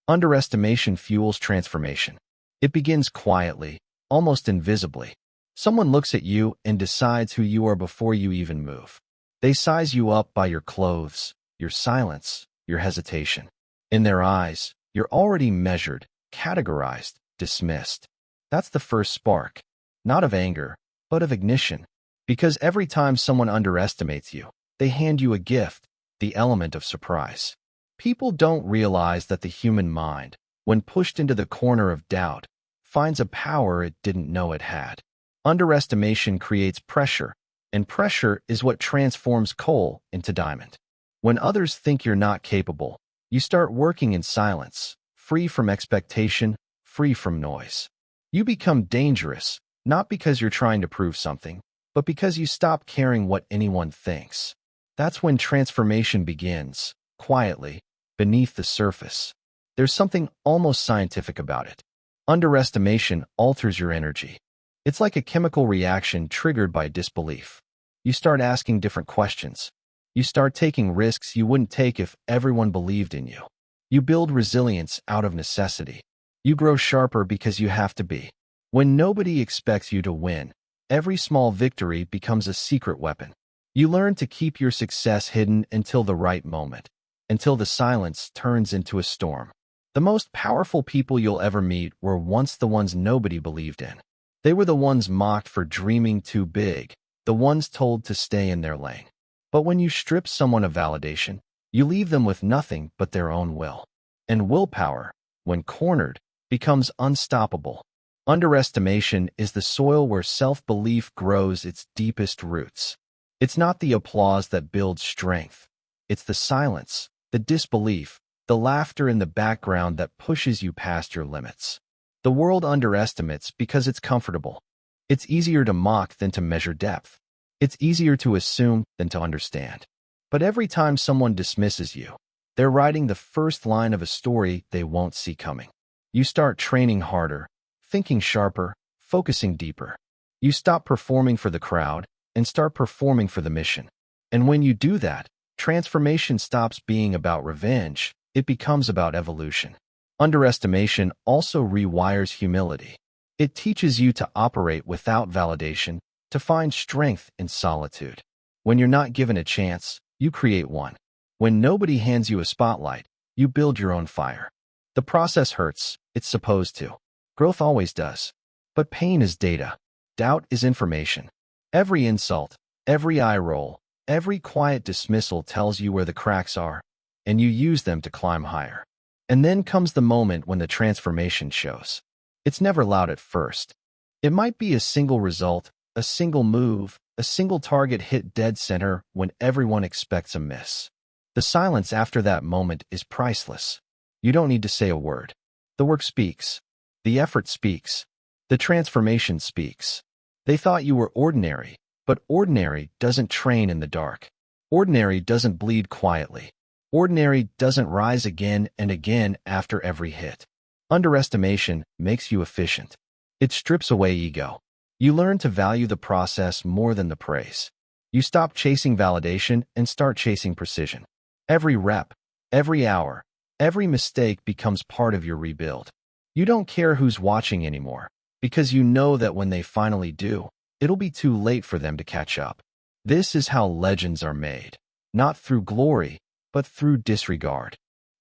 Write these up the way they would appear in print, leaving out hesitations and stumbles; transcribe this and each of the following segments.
Underestimation fuels transformation. It begins quietly, almost invisibly. Someone looks at you and decides who you are before you even move. They size you up by your clothes, your silence, your hesitation. In their eyes, you're already measured, categorized, dismissed. That's the first spark, not of anger, but of ignition. Because every time someone underestimates you, they hand you a gift, the element of surprise. People don't realize that the human mind, when pushed into the corner of doubt, finds a power it didn't know it had. Underestimation creates pressure, and pressure is what transforms coal into diamond. When others think you're not capable, you start working in silence, free from expectation, free from noise. You become dangerous, not because you're trying to prove something, but because you stop caring what anyone thinks. That's when transformation begins, quietly, beneath the surface. There's something almost scientific about it. Underestimation alters your energy. It's like a chemical reaction triggered by disbelief. You start asking different questions. You start taking risks you wouldn't take if everyone believed in you. You build resilience out of necessity. You grow sharper because you have to be. When nobody expects you to win, every small victory becomes a secret weapon. You learn to keep your success hidden until the right moment, until the silence turns into a storm. The most powerful people you'll ever meet were once the ones nobody believed in. They were the ones mocked for dreaming too big, the ones told to stay in their lane. But when you strip someone of validation, you leave them with nothing but their own will. And willpower, when cornered, becomes unstoppable. Underestimation is the soil where self-belief grows its deepest roots. It's not the applause that builds strength. It's the silence, the disbelief, the laughter in the background that pushes you past your limits. The world underestimates because it's comfortable. It's easier to mock than to measure depth. It's easier to assume than to understand. But every time someone dismisses you, they're writing the first line of a story they won't see coming. You start training harder, thinking sharper, focusing deeper. You stop performing for the crowd and start performing for the mission. And when you do that, transformation stops being about revenge. It becomes about evolution. Underestimation also rewires humility. It teaches you to operate without validation, to find strength in solitude. When you're not given a chance, you create one. When nobody hands you a spotlight, you build your own fire. The process hurts, it's supposed to. Growth always does. But pain is data. Doubt is information. Every insult, every eye roll, every quiet dismissal tells you where the cracks are, and you use them to climb higher. And then comes the moment when the transformation shows. It's never loud at first. It might be a single result, a single move, a single target hit dead center when everyone expects a miss. The silence after that moment is priceless. You don't need to say a word. The work speaks. The effort speaks. The transformation speaks. They thought you were ordinary, but ordinary doesn't train in the dark. Ordinary doesn't bleed quietly. Ordinary doesn't rise again and again after every hit. Underestimation makes you efficient. It strips away ego. You learn to value the process more than the praise. You stop chasing validation and start chasing precision. Every rep, every hour, every mistake becomes part of your rebuild. You don't care who's watching anymore, because you know that when they finally do, it'll be too late for them to catch up. This is how legends are made, not through glory, but through disregard.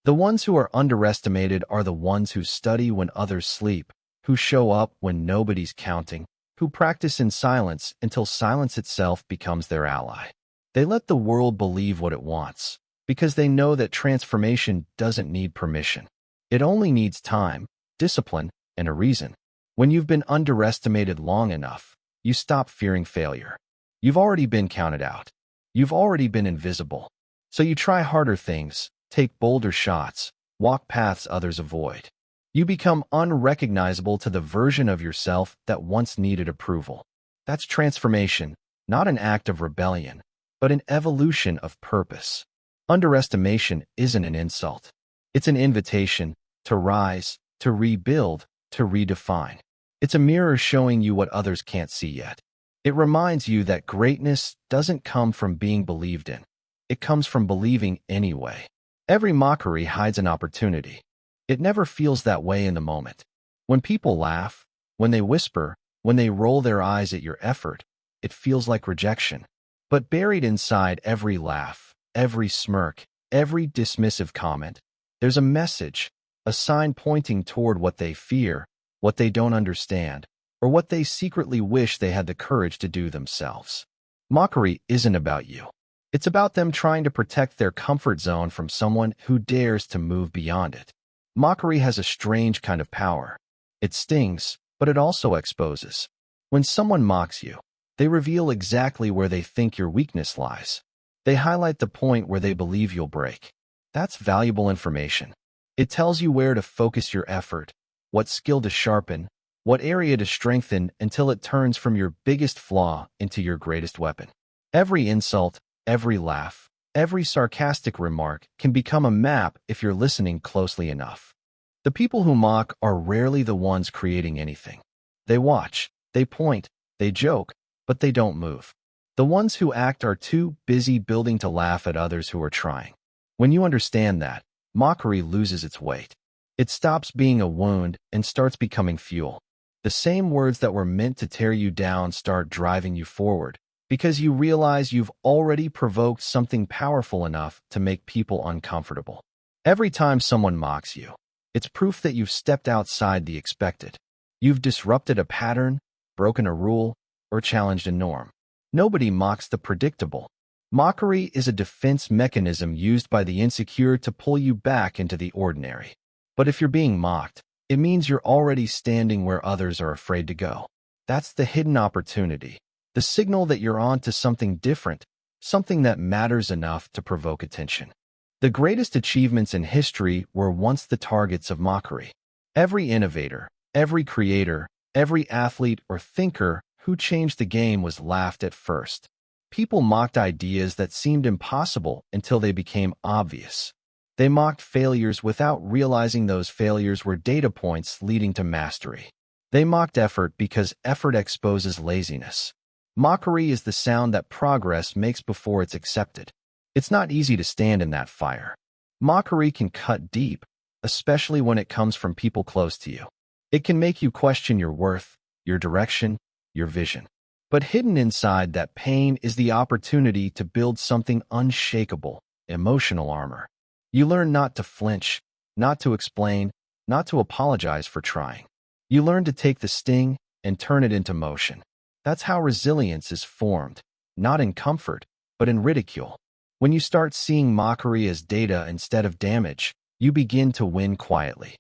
The ones who are underestimated are the ones who study when others sleep, who show up when nobody's counting, who practice in silence until silence itself becomes their ally. They let the world believe what it wants, because they know that transformation doesn't need permission. It only needs time, discipline, and a reason. When you've been underestimated long enough, you stop fearing failure. You've already been counted out. You've already been invisible. So you try harder things, take bolder shots, walk paths others avoid. You become unrecognizable to the version of yourself that once needed approval. That's transformation, not an act of rebellion, but an evolution of purpose. Underestimation isn't an insult. It's an invitation to rise, to rebuild, to redefine. It's a mirror showing you what others can't see yet. It reminds you that greatness doesn't come from being believed in. It comes from believing anyway. Every mockery hides an opportunity. It never feels that way in the moment. When people laugh, when they whisper, when they roll their eyes at your effort, it feels like rejection. But buried inside every laugh, every smirk, every dismissive comment, there's a message, a sign pointing toward what they fear, what they don't understand, or what they secretly wish they had the courage to do themselves. Mockery isn't about you. It's about them trying to protect their comfort zone from someone who dares to move beyond it. Mockery has a strange kind of power. It stings, but it also exposes. When someone mocks you, they reveal exactly where they think your weakness lies. They highlight the point where they believe you'll break. That's valuable information. It tells you where to focus your effort, what skill to sharpen, what area to strengthen until it turns from your biggest flaw into your greatest weapon. Every insult, every laugh, every sarcastic remark can become a map if you're listening closely enough. The people who mock are rarely the ones creating anything. They watch, they point, they joke, but they don't move. The ones who act are too busy building to laugh at others who are trying. When you understand that, mockery loses its weight. It stops being a wound and starts becoming fuel. The same words that were meant to tear you down start driving you forward, because you realize you've already provoked something powerful enough to make people uncomfortable. Every time someone mocks you, it's proof that you've stepped outside the expected. You've disrupted a pattern, broken a rule, or challenged a norm. Nobody mocks the predictable. Mockery is a defense mechanism used by the insecure to pull you back into the ordinary. But if you're being mocked, it means you're already standing where others are afraid to go. That's the hidden opportunity, the signal that you're on to something different, something that matters enough to provoke attention. The greatest achievements in history were once the targets of mockery. Every innovator, every creator, every athlete or thinker who changed the game was laughed at first. People mocked ideas that seemed impossible until they became obvious. They mocked failures without realizing those failures were data points leading to mastery. They mocked effort because effort exposes laziness. Mockery is the sound that progress makes before it's accepted. It's not easy to stand in that fire. Mockery can cut deep, especially when it comes from people close to you. It can make you question your worth, your direction, your vision. But hidden inside that pain is the opportunity to build something unshakable, emotional armor. You learn not to flinch, not to explain, not to apologize for trying. You learn to take the sting and turn it into motion. That's how resilience is formed, not in comfort, but in ridicule. When you start seeing mockery as data instead of damage, you begin to win quietly.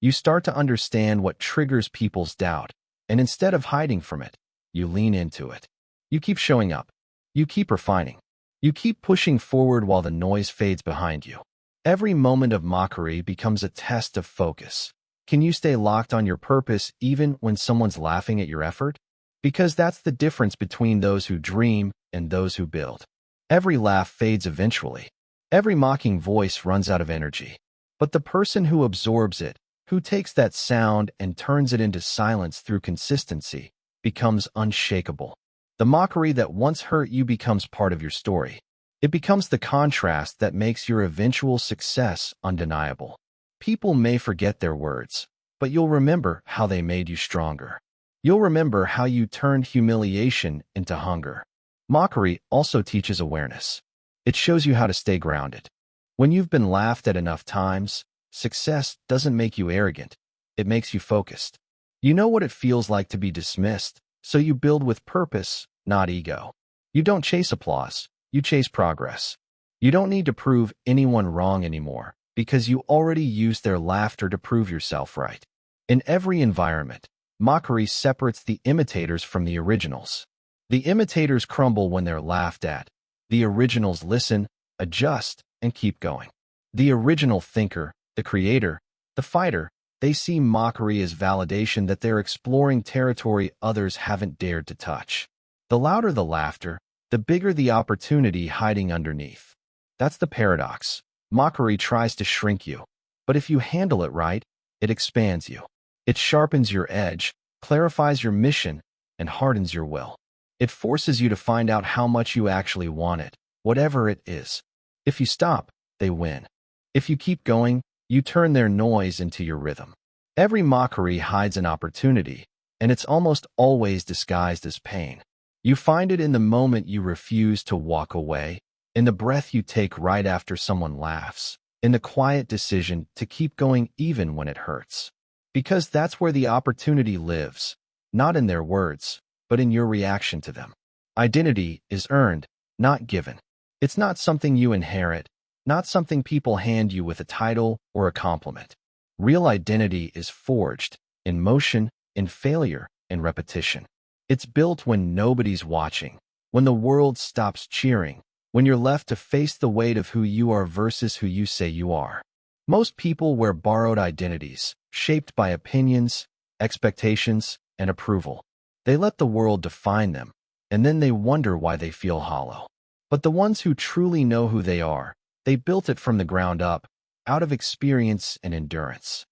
You start to understand what triggers people's doubt, and instead of hiding from it, you lean into it. You keep showing up. You keep refining. You keep pushing forward while the noise fades behind you. Every moment of mockery becomes a test of focus. Can you stay locked on your purpose even when someone's laughing at your effort? Because that's the difference between those who dream and those who build. Every laugh fades eventually. Every mocking voice runs out of energy. But the person who absorbs it, who takes that sound and turns it into silence through consistency, becomes unshakable. The mockery that once hurt you becomes part of your story. It becomes the contrast that makes your eventual success undeniable. People may forget their words, but you'll remember how they made you stronger. You'll remember how you turned humiliation into hunger. Mockery also teaches awareness. It shows you how to stay grounded. When you've been laughed at enough times, success doesn't make you arrogant. It makes you focused. You know what it feels like to be dismissed, so you build with purpose, not ego. You don't chase applause. You chase progress. You don't need to prove anyone wrong anymore because you already used their laughter to prove yourself right. In every environment, mockery separates the imitators from the originals. The imitators crumble when they're laughed at. The originals listen, adjust, and keep going. The original thinker, the creator, the fighter, they see mockery as validation that they're exploring territory others haven't dared to touch. The louder the laughter, the bigger the opportunity hiding underneath. That's the paradox. Mockery tries to shrink you, but if you handle it right, it expands you. It sharpens your edge, clarifies your mission, and hardens your will. It forces you to find out how much you actually want it, whatever it is. If you stop, they win. If you keep going, You turn their noise into your rhythm. Every mockery hides an opportunity, and it's almost always disguised as pain. You find it in the moment you refuse to walk away, in the breath you take right after someone laughs, in the quiet decision to keep going even when it hurts. Because that's where the opportunity lives, not in their words, but in your reaction to them. Identity is earned, not given. It's not something you inherit, not something people hand you with a title or a compliment. Real identity is forged in motion, in failure, in repetition. It's built when nobody's watching, when the world stops cheering, when you're left to face the weight of who you are versus who you say you are. Most people wear borrowed identities, shaped by opinions, expectations, and approval. They let the world define them, and then they wonder why they feel hollow. But the ones who truly know who they are, they built it from the ground up, out of experience and endurance.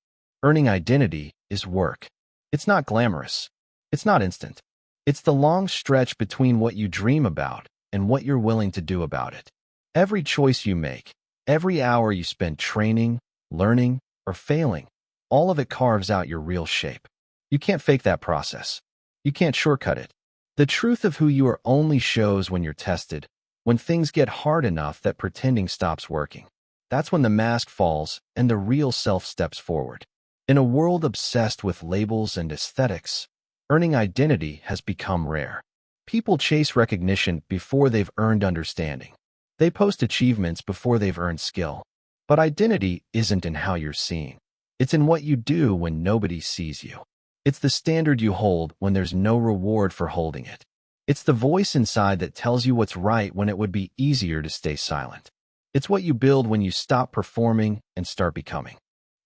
Earning identity is work. It's not glamorous. It's not instant. It's the long stretch between what you dream about and what you're willing to do about it. Every choice you make, every hour you spend training, learning, or failing, all of it carves out your real shape. You can't fake that process. You can't shortcut it. The truth of who you are only shows when you're tested, when things get hard enough that pretending stops working. That's when the mask falls and the real self steps forward. In a world obsessed with labels and aesthetics, earning identity has become rare. People chase recognition before they've earned understanding. They post achievements before they've earned skill. But identity isn't in how you're seen. It's in what you do when nobody sees you. It's the standard you hold when there's no reward for holding it. It's the voice inside that tells you what's right when it would be easier to stay silent. It's what you build when you stop performing and start becoming.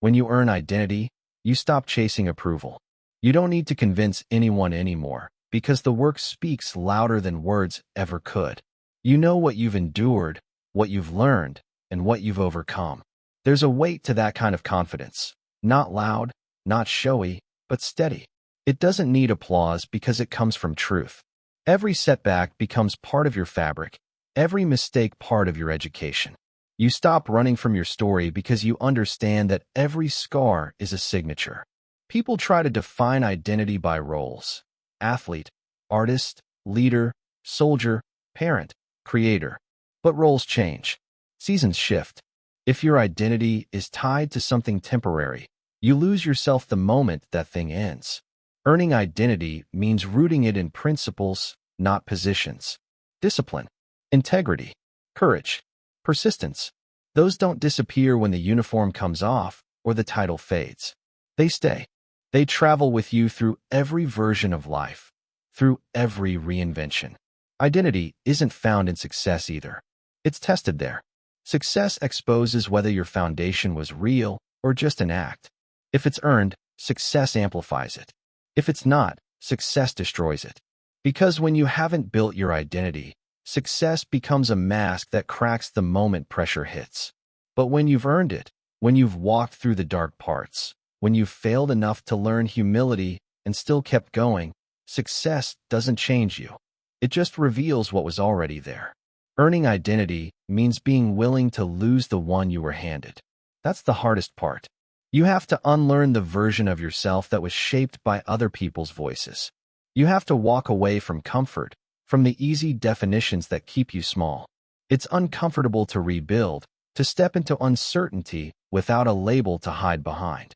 When you earn identity, you stop chasing approval. You don't need to convince anyone anymore, because the work speaks louder than words ever could. You know what you've endured, what you've learned, and what you've overcome. There's a weight to that kind of confidence. Not loud, not showy, but steady. It doesn't need applause because it comes from truth. Every setback becomes part of your fabric, every mistake part of your education. You stop running from your story because you understand that every scar is a signature. People try to define identity by roles: athlete, artist, leader, soldier, parent, creator. But roles change. Seasons shift. If your identity is tied to something temporary, you lose yourself the moment that thing ends. Earning identity means rooting it in principles, not positions. Discipline, integrity, courage, persistence. Those don't disappear when the uniform comes off or the title fades. They stay. They travel with you through every version of life, through every reinvention. Identity isn't found in success either. It's tested there. Success exposes whether your foundation was real or just an act. If it's earned, success amplifies it. If it's not, success destroys it. Because when you haven't built your identity, success becomes a mask that cracks the moment pressure hits. But when you've earned it, when you've walked through the dark parts, when you've failed enough to learn humility and still kept going, success doesn't change you. It just reveals what was already there. Earning identity means being willing to lose the one you were handed. That's the hardest part. You have to unlearn the version of yourself that was shaped by other people's voices. You have to walk away from comfort, from the easy definitions that keep you small. It's uncomfortable to rebuild, to step into uncertainty without a label to hide behind.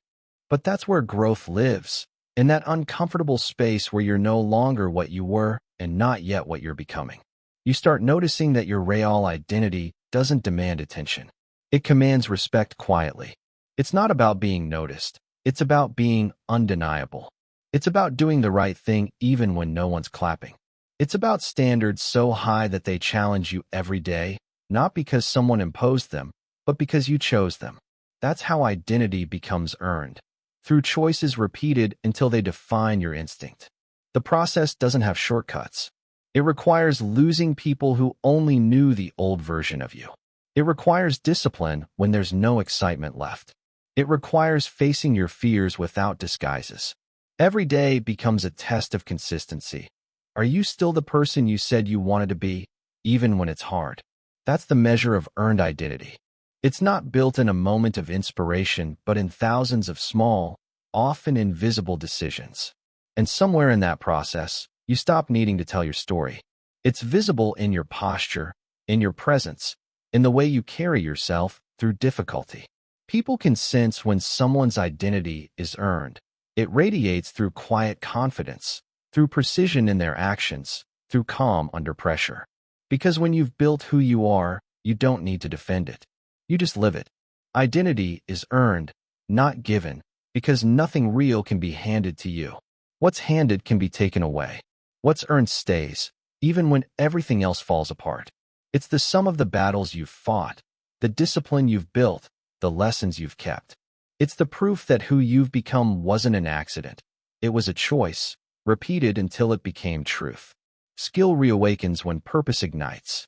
But that's where growth lives, in that uncomfortable space where you're no longer what you were and not yet what you're becoming. You start noticing that your real identity doesn't demand attention. It commands respect quietly. It's not about being noticed. It's about being undeniable. It's about doing the right thing even when no one's clapping. It's about standards so high that they challenge you every day, not because someone imposed them, but because you chose them. That's how identity becomes earned, through choices repeated until they define your instinct. The process doesn't have shortcuts. It requires losing people who only knew the old version of you. It requires discipline when there's no excitement left. It requires facing your fears without disguises. Every day becomes a test of consistency. Are you still the person you said you wanted to be, even when it's hard? That's the measure of earned identity. It's not built in a moment of inspiration, but in thousands of small, often invisible decisions. And somewhere in that process, you stop needing to tell your story. It's visible in your posture, in your presence, in the way you carry yourself through difficulty. People can sense when someone's identity is earned. It radiates through quiet confidence, through precision in their actions, through calm under pressure. Because when you've built who you are, you don't need to defend it. You just live it. Identity is earned, not given, because nothing real can be handed to you. What's handed can be taken away. What's earned stays, even when everything else falls apart. It's the sum of the battles you've fought, the discipline you've built, the lessons you've kept. It's the proof that who you've become wasn't an accident. It was a choice, repeated until it became truth. Skill reawakens when purpose ignites.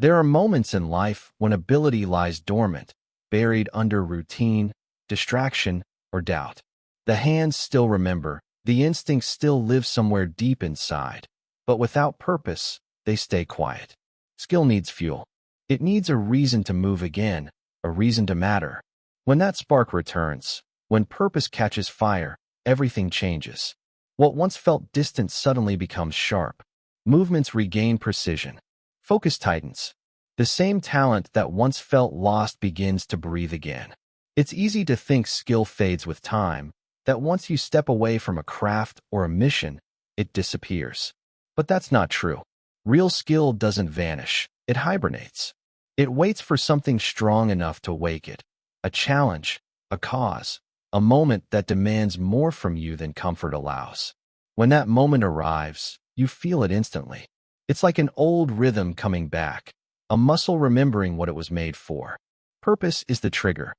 There are moments in life when ability lies dormant, buried under routine, distraction, or doubt. The hands still remember, the instincts still live somewhere deep inside, but without purpose, they stay quiet. Skill needs fuel. It needs a reason to move again, a reason to matter. When that spark returns, when purpose catches fire, everything changes. What once felt distant suddenly becomes sharp. Movements regain precision. Focus tightens. The same talent that once felt lost begins to breathe again. It's easy to think skill fades with time, that once you step away from a craft or a mission, it disappears. But that's not true. Real skill doesn't vanish. It hibernates. It waits for something strong enough to wake it. A challenge, a cause, a moment that demands more from you than comfort allows. When that moment arrives, you feel it instantly. It's like an old rhythm coming back, a muscle remembering what it was made for. Purpose is the trigger.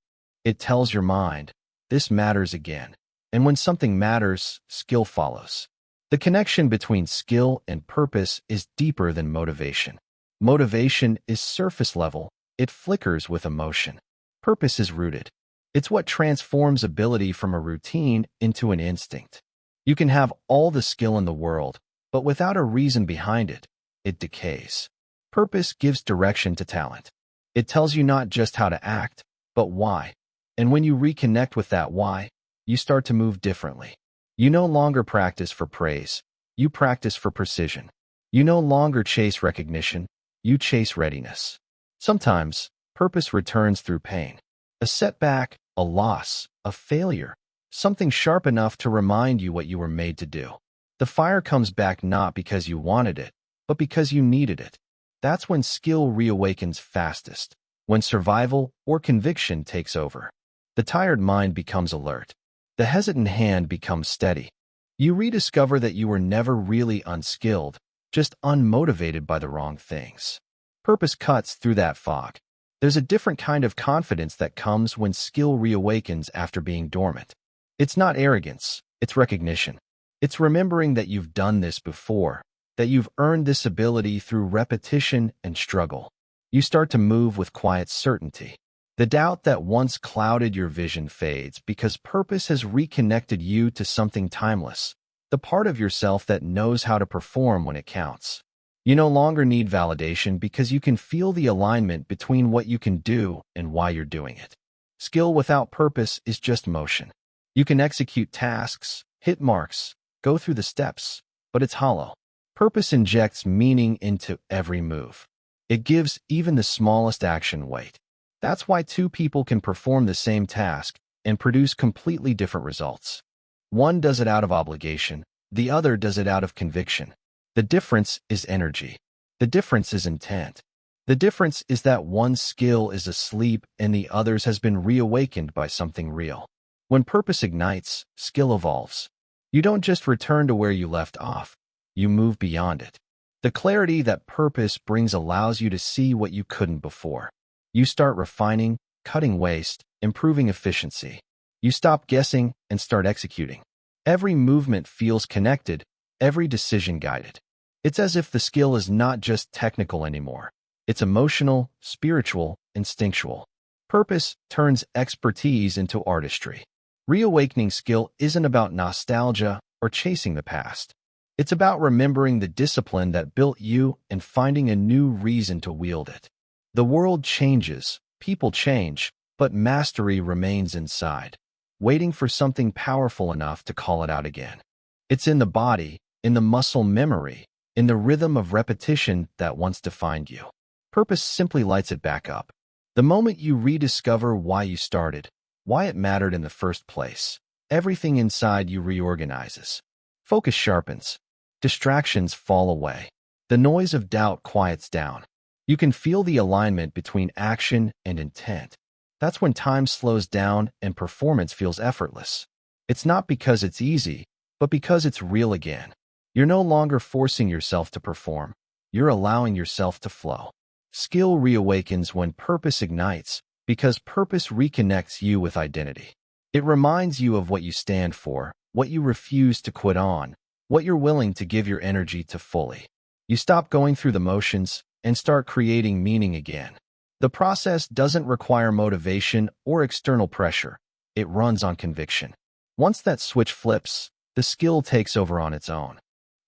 It tells your mind, this matters again. And when something matters, skill follows. The connection between skill and purpose is deeper than motivation. Motivation is surface level. It flickers with emotion. Purpose is rooted. It's what transforms ability from a routine into an instinct. You can have all the skill in the world, but without a reason behind it, it decays. Purpose gives direction to talent. It tells you not just how to act, but why. And when you reconnect with that why, you start to move differently. You no longer practice for praise. You practice for precision. You no longer chase recognition. You chase readiness. Sometimes, purpose returns through pain. A setback, a loss, a failure. Something sharp enough to remind you what you were made to do. The fire comes back not because you wanted it, but because you needed it. That's when skill reawakens fastest, when survival or conviction takes over. The tired mind becomes alert. The hesitant hand becomes steady. You rediscover that you were never really unskilled, just unmotivated by the wrong things. Purpose cuts through that fog. There's a different kind of confidence that comes when skill reawakens after being dormant. It's not arrogance, it's recognition. It's remembering that you've done this before, that you've earned this ability through repetition and struggle. You start to move with quiet certainty. The doubt that once clouded your vision fades because purpose has reconnected you to something timeless, the part of yourself that knows how to perform when it counts. You no longer need validation because you can feel the alignment between what you can do and why you're doing it. Skill without purpose is just motion. You can execute tasks, hit marks, go through the steps, but it's hollow. Purpose injects meaning into every move. It gives even the smallest action weight. That's why two people can perform the same task and produce completely different results. One does it out of obligation, the other does it out of conviction. The difference is energy. The difference is intent. The difference is that one's skill is asleep and the other's has been reawakened by something real. When purpose ignites, skill evolves. You don't just return to where you left off. You move beyond it. The clarity that purpose brings allows you to see what you couldn't before. You start refining, cutting waste, improving efficiency. You stop guessing and start executing. Every movement feels connected, every decision guided. It's as if the skill is not just technical anymore. It's emotional, spiritual, instinctual. Purpose turns expertise into artistry. Reawakening skill isn't about nostalgia or chasing the past. It's about remembering the discipline that built you and finding a new reason to wield it. The world changes, People change, but mastery remains inside, waiting for something powerful enough to call it out again. It's in the body, in the muscle memory, in the rhythm of repetition that once defined you. Purpose simply lights it back up. The moment you rediscover why you started, why it mattered in the first place, everything inside you reorganizes. Focus sharpens. Distractions fall away. The noise of doubt quiets down. You can feel the alignment between action and intent. That's when time slows down and performance feels effortless. It's not because it's easy, but because it's real again. You're no longer forcing yourself to perform. You're allowing yourself to flow. Skill reawakens when purpose ignites, because purpose reconnects you with identity. It reminds you of what you stand for, what you refuse to quit on, what you're willing to give your energy to fully. You stop going through the motions and start creating meaning again. The process doesn't require motivation or external pressure. It runs on conviction. Once that switch flips, the skill takes over on its own.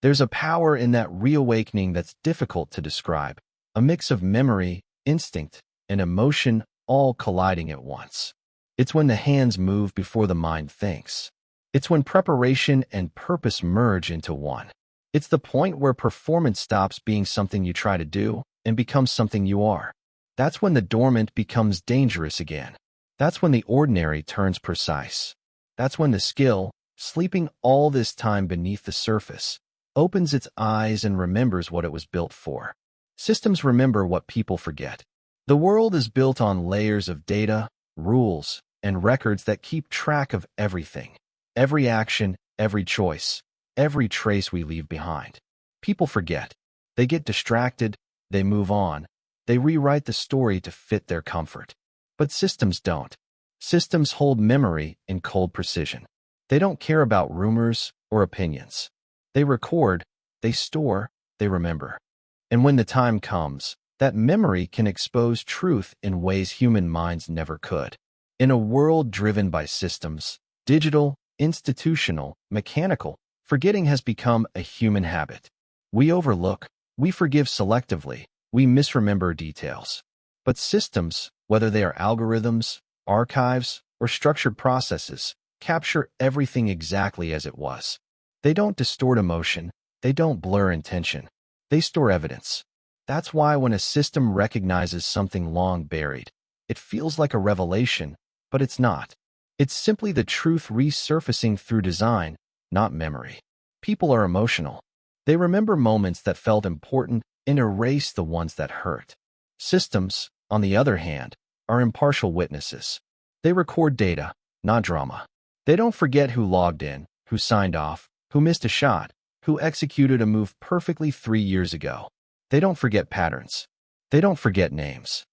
There's a power in that reawakening that's difficult to describe, a mix of memory, instinct, and emotion all colliding at once. It's when the hands move before the mind thinks. It's when preparation and purpose merge into one. It's the point where performance stops being something you try to do and becomes something you are. That's when the dormant becomes dangerous again. That's when the ordinary turns precise. That's when the skill, sleeping all this time beneath the surface, opens its eyes and remembers what it was built for. Systems remember what people forget. The world is built on layers of data, rules, and records that keep track of everything. Every action, every choice, every trace we leave behind. People forget. They get distracted. They move on. They rewrite the story to fit their comfort. But systems don't. Systems hold memory in cold precision. They don't care about rumors or opinions. They record, they store, they remember. And when the time comes, that memory can expose truth in ways human minds never could. In a world driven by systems, digital, institutional, mechanical, forgetting has become a human habit. We overlook, we forgive selectively, we misremember details. But systems, whether they are algorithms, archives, or structured processes, capture everything exactly as it was. They don't distort emotion, they don't blur intention, they store evidence. That's why when a system recognizes something long buried, it feels like a revelation, but it's not. It's simply the truth resurfacing through design, not memory. People are emotional. They remember moments that felt important and erase the ones that hurt. Systems, on the other hand, are impartial witnesses. They record data, not drama. They don't forget who logged in, who signed off, who missed a shot, who executed a move perfectly 3 years ago. They don't forget patterns. They don't forget names.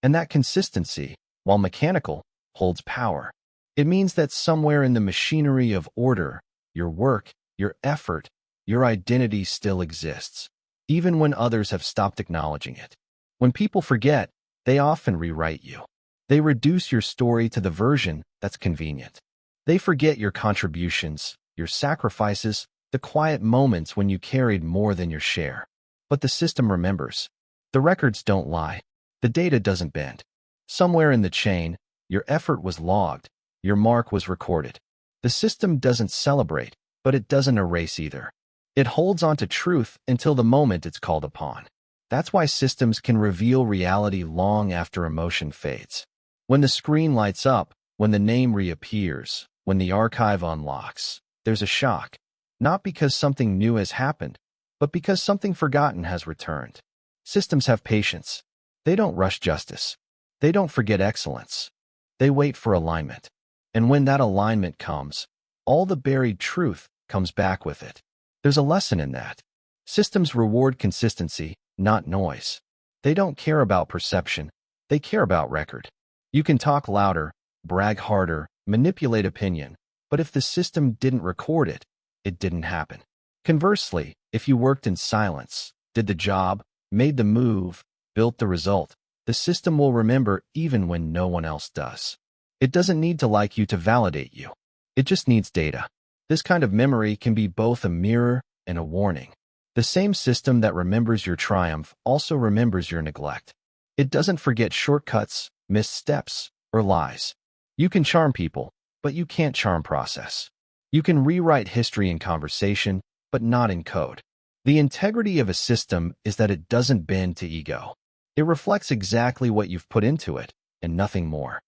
And that consistency, while mechanical, holds power. It means that somewhere in the machinery of order, your work, your effort, your identity still exists, even when others have stopped acknowledging it. When people forget, they often rewrite you. They reduce your story to the version that's convenient. They forget your contributions, your sacrifices, the quiet moments when you carried more than your share. But the system remembers. The records don't lie. The data doesn't bend. Somewhere in the chain, your effort was logged. Your mark was recorded. The system doesn't celebrate, but it doesn't erase either. It holds on to truth until the moment it's called upon. That's why systems can reveal reality long after emotion fades. When the screen lights up, when the name reappears, when the archive unlocks, there's a shock. Not because something new has happened, but because something forgotten has returned. Systems have patience. They don't rush justice. They don't forget excellence. They wait for alignment. And when that alignment comes, all the buried truth comes back with it. There's a lesson in that. Systems reward consistency, not noise. They don't care about perception. They care about record. You can talk louder, brag harder, manipulate opinion, but if the system didn't record it, it didn't happen. Conversely, if you worked in silence, did the job, made the move, built the result, the system will remember even when no one else does. It doesn't need to like you to validate you. It just needs data. This kind of memory can be both a mirror and a warning. The same system that remembers your triumph also remembers your neglect. It doesn't forget shortcuts, missteps, or lies. You can charm people, but you can't charm process. You can rewrite history in conversation, but not in code. The integrity of a system is that it doesn't bend to ego. It reflects exactly what you've put into it, and nothing more.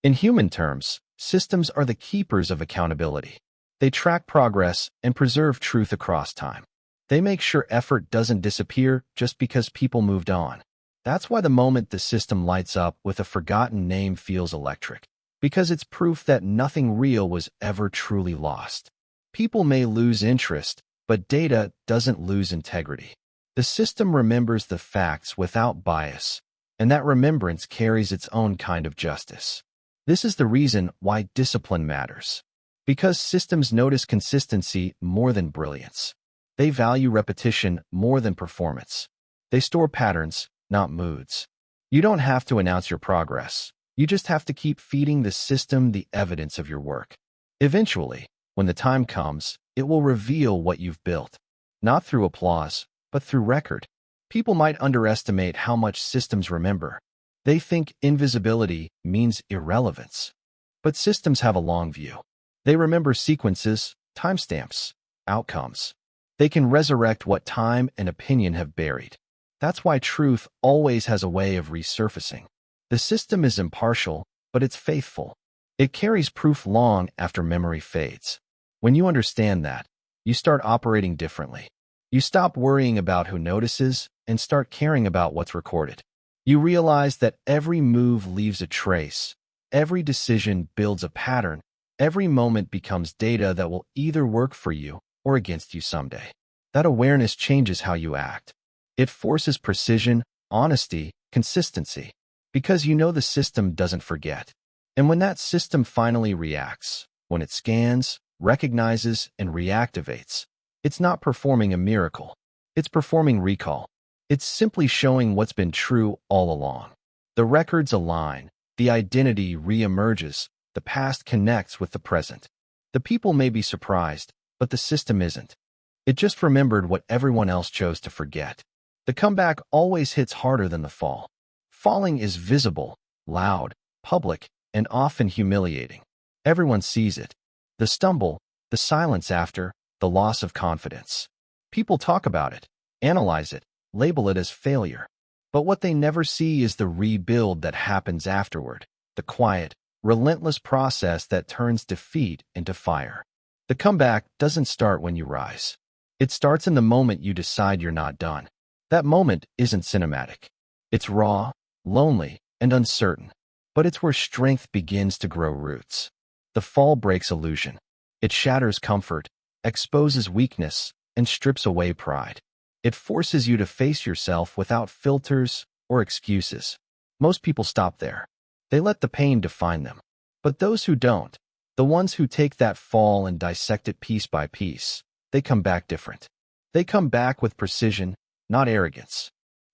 In human terms, systems are the keepers of accountability. They track progress and preserve truth across time. They make sure effort doesn't disappear just because people moved on. That's why the moment the system lights up with a forgotten name feels electric, because it's proof that nothing real was ever truly lost. People may lose interest, but data doesn't lose integrity. The system remembers the facts without bias, and that remembrance carries its own kind of justice. This is the reason why discipline matters. Because systems notice consistency more than brilliance. They value repetition more than performance. They store patterns, not moods. You don't have to announce your progress. You just have to keep feeding the system the evidence of your work. Eventually, when the time comes, it will reveal what you've built. Not through applause, but through record. People might underestimate how much systems remember. They think invisibility means irrelevance. But systems have a long view. They remember sequences, timestamps, outcomes. They can resurrect what time and opinion have buried. That's why truth always has a way of resurfacing. The system is impartial, but it's faithful. It carries proof long after memory fades. When you understand that, you start operating differently. You stop worrying about who notices and start caring about what's recorded. You realize that every move leaves a trace. Every decision builds a pattern. Every moment becomes data that will either work for you or against you someday. That awareness changes how you act. It forces precision, honesty, consistency, because you know the system doesn't forget. And when that system finally reacts, when it scans, recognizes, and reactivates, it's not performing a miracle. It's performing recall. It's simply showing what's been true all along. The records align, the identity reemerges, the past connects with the present. The people may be surprised, but the system isn't. It just remembered what everyone else chose to forget. The comeback always hits harder than the fall. Falling is visible, loud, public, and often humiliating. Everyone sees it. The stumble, the silence after, the loss of confidence. People talk about it, analyze it, label it as failure. But what they never see is the rebuild that happens afterward, the quiet, relentless process that turns defeat into fire. The comeback doesn't start when you rise. It starts in the moment you decide you're not done. That moment isn't cinematic. It's raw, lonely, and uncertain. But it's where strength begins to grow roots. The fall breaks illusion. It shatters comfort, exposes weakness, and strips away pride. It forces you to face yourself without filters or excuses. Most people stop there. They let the pain define them. But those who don't, the ones who take that fall and dissect it piece by piece, they come back different. They come back with precision, not arrogance.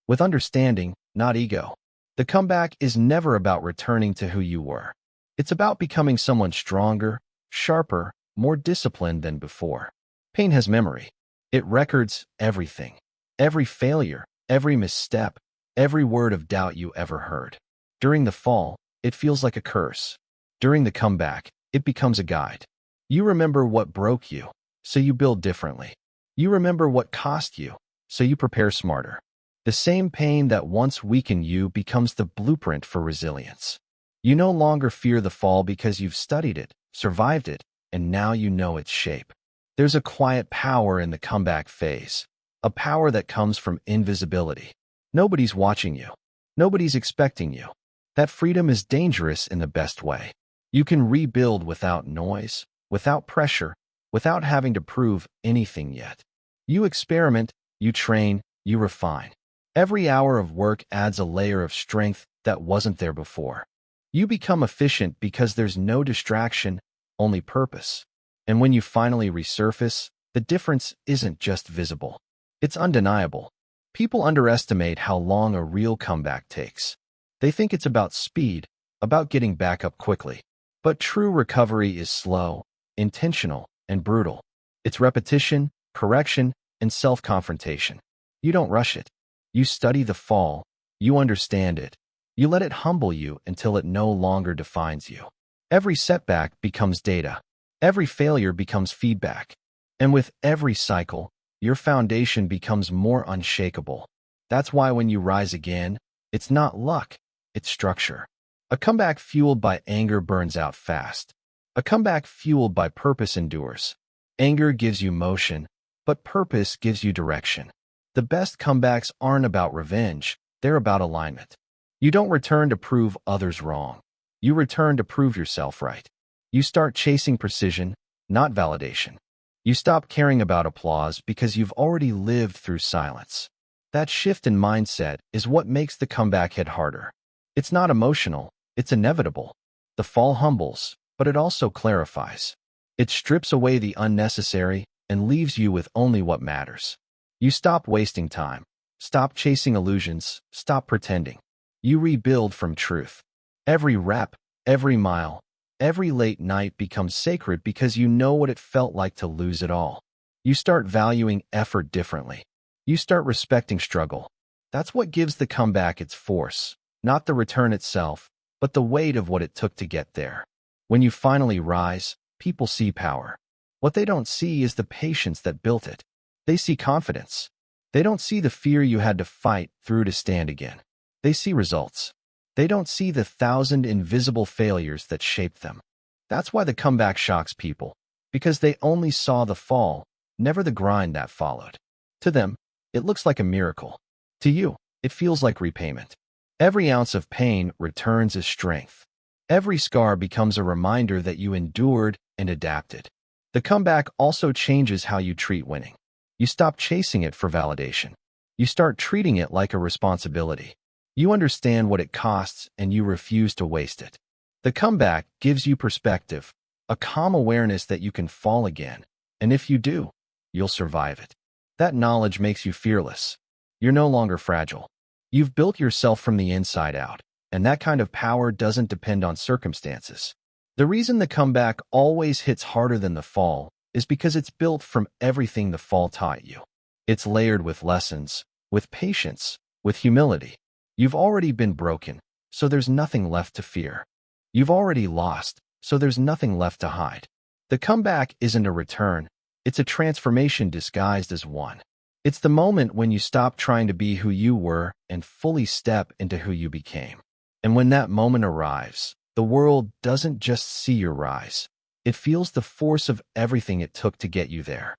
With understanding, not ego. The comeback is never about returning to who you were. It's about becoming someone stronger, sharper, more disciplined than before. Pain has memory. It records everything. Every failure, every misstep, every word of doubt you ever heard. During the fall, it feels like a curse. During the comeback, it becomes a guide. You remember what broke you, so you build differently. You remember what cost you, so you prepare smarter. The same pain that once weakened you becomes the blueprint for resilience. You no longer fear the fall because you've studied it, survived it, and now you know its shape. There's a quiet power in the comeback phase, a power that comes from invisibility. Nobody's watching you. Nobody's expecting you. That freedom is dangerous in the best way. You can rebuild without noise, without pressure, without having to prove anything yet. You experiment, you train, you refine. Every hour of work adds a layer of strength that wasn't there before. You become efficient because there's no distraction, only purpose. And when you finally resurface, the difference isn't just visible. It's undeniable. People underestimate how long a real comeback takes. They think it's about speed, about getting back up quickly. But true recovery is slow, intentional, and brutal. It's repetition, correction, and self-confrontation. You don't rush it. You study the fall. You understand it. You let it humble you until it no longer defines you. Every setback becomes data. Every failure becomes feedback. And with every cycle, your foundation becomes more unshakable. That's why when you rise again, it's not luck, it's structure. A comeback fueled by anger burns out fast. A comeback fueled by purpose endures. Anger gives you motion, but purpose gives you direction. The best comebacks aren't about revenge, they're about alignment. You don't return to prove others wrong. You return to prove yourself right. You start chasing precision, not validation. You stop caring about applause because you've already lived through silence. That shift in mindset is what makes the comeback hit harder. It's not emotional, it's inevitable. The fall humbles, but it also clarifies. It strips away the unnecessary and leaves you with only what matters. You stop wasting time. Stop chasing illusions. Stop pretending. You rebuild from truth. Every rep, every mile, every late night becomes sacred because you know what it felt like to lose it all. You start valuing effort differently. You start respecting struggle. That's what gives the comeback its force, not the return itself, but the weight of what it took to get there. When you finally rise, people see power. What they don't see is the patience that built it. They see confidence. They don't see the fear you had to fight through to stand again. They see results. They don't see the 1,000 invisible failures that shaped them. That's why the comeback shocks people, because they only saw the fall, never the grind that followed. To them, it looks like a miracle. To you, it feels like repayment. Every ounce of pain returns as strength. Every scar becomes a reminder that you endured and adapted. The comeback also changes how you treat winning. You stop chasing it for validation. You start treating it like a responsibility. You understand what it costs and you refuse to waste it. The comeback gives you perspective, a calm awareness that you can fall again, and if you do, you'll survive it. That knowledge makes you fearless. You're no longer fragile. You've built yourself from the inside out, and that kind of power doesn't depend on circumstances. The reason the comeback always hits harder than the fall is because it's built from everything the fall taught you. It's layered with lessons, with patience, with humility. You've already been broken, so there's nothing left to fear. You've already lost, so there's nothing left to hide. The comeback isn't a return, it's a transformation disguised as one. It's the moment when you stop trying to be who you were and fully step into who you became. And when that moment arrives, the world doesn't just see your rise. It feels the force of everything it took to get you there.